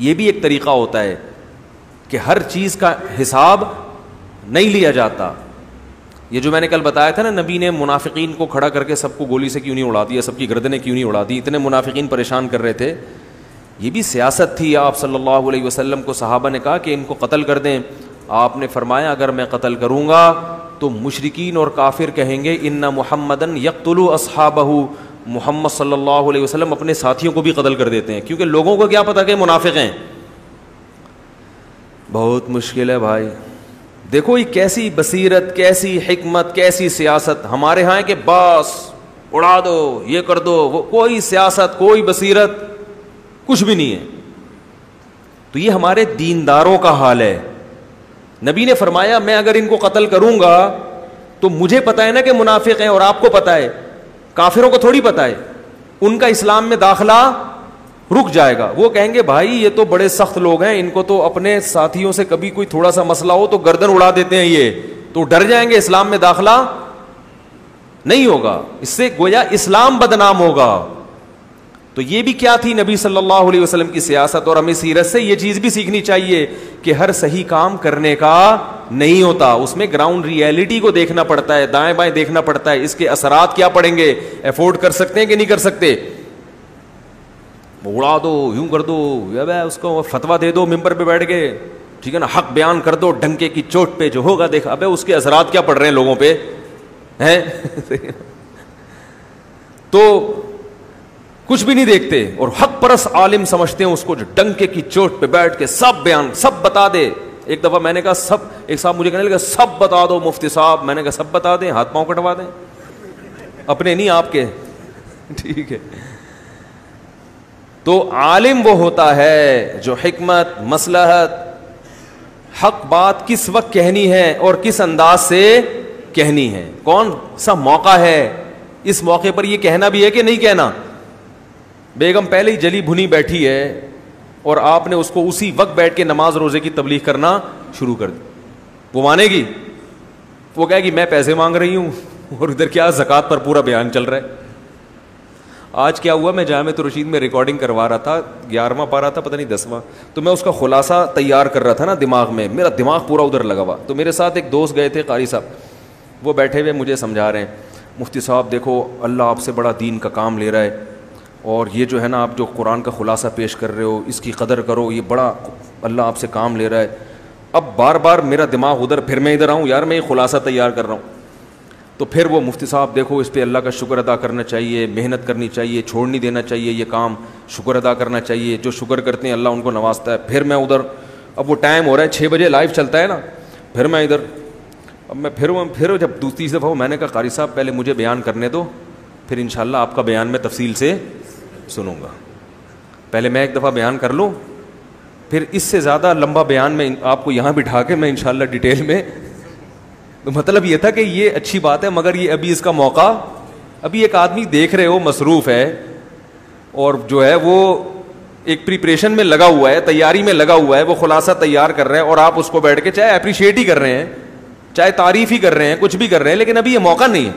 یہ بھی ایک طریقہ ہوتا ہے کہ ہر چیز کا حساب نہیں لیا جاتا. یہ جو میں نے کل بتایا تھا نا, نبی نے منافقین کو کھڑا کر کے سب کو گولی سے کیوں نہیں اڑا دیا, سب کی گردنیں کیوں نہیں اڑا دی, اتنے منافقین پریشان کر رہے تھے. یہ بھی سیاست تھی. آپ صلی اللہ علیہ وسلم کو صحابہ نے کہا کہ ان کو قتل کر دیں. آپ نے فرمایا اگر میں قتل کروں گا تو مشرکین اور کافر کہیں گے ان محمدن یقتل اصحابہ, محمد صلی اللہ علیہ وسلم اپنے ساتھیوں کو بھی قتل کر دیتے ہیں, کیونکہ لوگوں کو کیا پتا کہ منافق ہیں. بہت مشکل ہے بھائی. دیکھو یہ کیسی بصیرت, کیسی حکمت, کیسی سیاست. ہمارے ہاں ہے کہ بس اڑا دو, یہ کر دو, وہ کوئی سیاست, کوئی بصیرت, کچھ بھی نہیں ہے. تو یہ ہمارے دینداروں کا حال ہے. نبی نے فرمایا میں اگر ان کو قتل کروں گا تو مجھے پتا ہے نا کہ منافق ہیں, اور آپ کو پتا ہے, کافروں کو تھوڑی پتا ہے. ان کا اسلام میں داخلہ رک جائے گا. وہ کہیں گے بھائی یہ تو بڑے سخت لوگ ہیں, ان کو تو اپنے ساتھیوں سے کبھی کوئی تھوڑا سا مسئلہ ہو تو گردن اڑا دیتے ہیں, یہ تو ڈر جائیں گے, اسلام میں داخلہ نہیں ہوگا. اس سے گویا اسلام بدنام ہوگا. تو یہ بھی کیا تھی نبی صلی اللہ علیہ وسلم کی سیاست. اور ہمیں سیرت سے یہ چیز بھی سیکھنی چاہیے کہ ہر صحیح کام کرنے کا نہیں ہوتا, اس میں گراؤنڈ ریئلٹی کو دیکھنا پڑتا ہے, دائیں بائیں دیکھنا پڑتا ہے, اس کے اثرات کیا پڑیں گے, افورڈ کر سکتے ہیں کہ نہیں کر سکتے. اڑا دو, یوں کر دو, اس کو فتوا دے دو ممبر پہ بیٹھ کے, ٹھیک ہے نا, حق بیان کر دو ڈنکے کی چوٹ پہ, جو ہوگا دیکھا. ابے اس کے اثرات کیا پڑ رہے ہیں لوگوں پہ ہیں. تو کچھ بھی نہیں دیکھتے, اور حق پرست عالم سمجھتے ہیں اس کو جو ڈنکے کی چوٹ پہ بیٹھ کے سب بیان سب بتا دے. ایک دفعہ میں نے کہا سب, ایک صاحب مجھے کہنے لگا سب بتا دو مفتی صاحب. میں نے کہا سب بتا دیں, ہاتھ پاؤں کٹوا دیں, اپنے نہیں آپ کے, ٹھیک ہے. تو عالم وہ ہوتا ہے جو حکمت, مصلحت, حق بات کس وقت کہنی ہے اور کس انداز سے کہنی ہے, کون سا موقع ہے, اس موقع پر یہ کہنا بھی ہے کہ نہیں کہنا. بیگم پہلے ہی جلی بھنی بیٹھی ہے اور آپ نے اس کو اسی وقت بیٹھ کے نماز روزے کی تبلیغ کرنا شروع کر دی, وہ مانے گی؟ وہ کہے گی میں پیسے مانگ رہی ہوں اور ادھر کیا زکوٰۃ پر پورا بیان چل رہا ہے. آج کیا ہوا, میں جامعۃ الرشید میں ریکارڈنگ کروا رہا تھا, 11واں پارہ تھا پتہ نہیں 10واں, تو میں اس کا خلاصہ تیار کر رہا تھا نا دماغ میں, میرا دماغ پورا ادھر لگا ہوا. تو میرے ساتھ ایک دوست گئے تھے قاری صاحب, وہ بیٹھے ہوئے مجھے سمجھا رہے ہیں, مفتی صاحب دیکھو اللہ آپ سے بڑا دین کا کام لے رہا ہے, اور یہ جو ہے نا آپ جو قرآن کا خلاصہ پیش کر رہے ہو اس کی قدر کرو, یہ بڑا اللہ آپ سے کام لے رہا ہے. اب بار بار میرا دماغ ادھر, پھر میں ادھر آؤں, یار میں یہ خلاصہ تیار کر رہا ہوں. تو پھر وہ مفتی صاحب دیکھو اس پہ اللہ کا شکر ادا کرنا چاہیے, محنت کرنی چاہیے, چھوڑ نہیں دینا چاہیے یہ کام, شکر ادا کرنا چاہیے, جو شکر کرتے ہیں اللہ ان کو نوازتا ہے. پھر میں ادھر, اب وہ ٹائم ہو رہا ہے 6 بجے لائیو چلتا ہے نا, پھر میں ادھر, اب میں پھر جب دوسری دفعہ ہوں, میں نے کہا قاری صاحب پہلے مجھے بیان کرنے دو, پھر انشاءاللہ آپ کا بیان میں تفصیل سے سنوں گا. پہلے میں ایک دفعہ بیان کر لوں, پھر اس سے زیادہ لمبا بیان میں آپ کو یہاں بٹھا کے میں انشاءاللہ ڈیٹیل میں. تو مطلب یہ تھا کہ یہ اچھی بات ہے, مگر یہ ابھی اس کا موقع, ابھی ایک آدمی دیکھ رہے ہو مصروف ہے اور جو ہے وہ ایک پریپریشن میں لگا ہوا ہے, تیاری میں لگا ہوا ہے, وہ خلاصہ تیار کر رہے ہیں, اور آپ اس کو بیٹھ کے چاہے اپریشیٹ ہی کر رہے ہیں, چاہے تعریف ہی کر رہے ہیں, کچھ بھی کر رہے ہیں, لیکن ابھی یہ موقع نہیں ہے.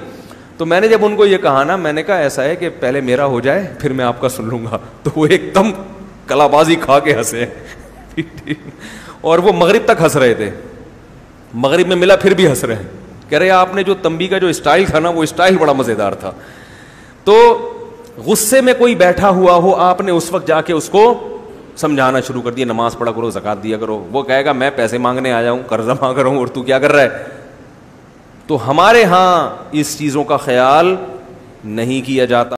تو میں نے جب ان کو یہ کہا نا, میں نے کہا ایسا ہے کہ پہلے میرا ہو جائے پھر میں آپ کا سن لوں گا. تو وہ ایک دم کلا بازی کھا کے ہنسے اور وہ مغرب تک ہنس رہے تھے, مغرب میں ملا پھر بھی ہنس رہے ہیں, کہہ رہے آپ نے جو تنبیہ کا جو اسٹائل تھا نا وہ اسٹائل بڑا مزیدار تھا. تو غصے میں کوئی بیٹھا ہوا ہو, آپ نے اس وقت جا کے اس کو سمجھانا شروع کر دیا, نماز پڑھا کرو, زکوٰۃ دیا کرو. وہ کہے گا میں پیسے مانگنے آیا ہوں, قرضہ مانگ رہا ہوں, اور تو کیا کر رہا ہے. تو ہمارے ہاں اس چیزوں کا خیال نہیں کیا جاتا.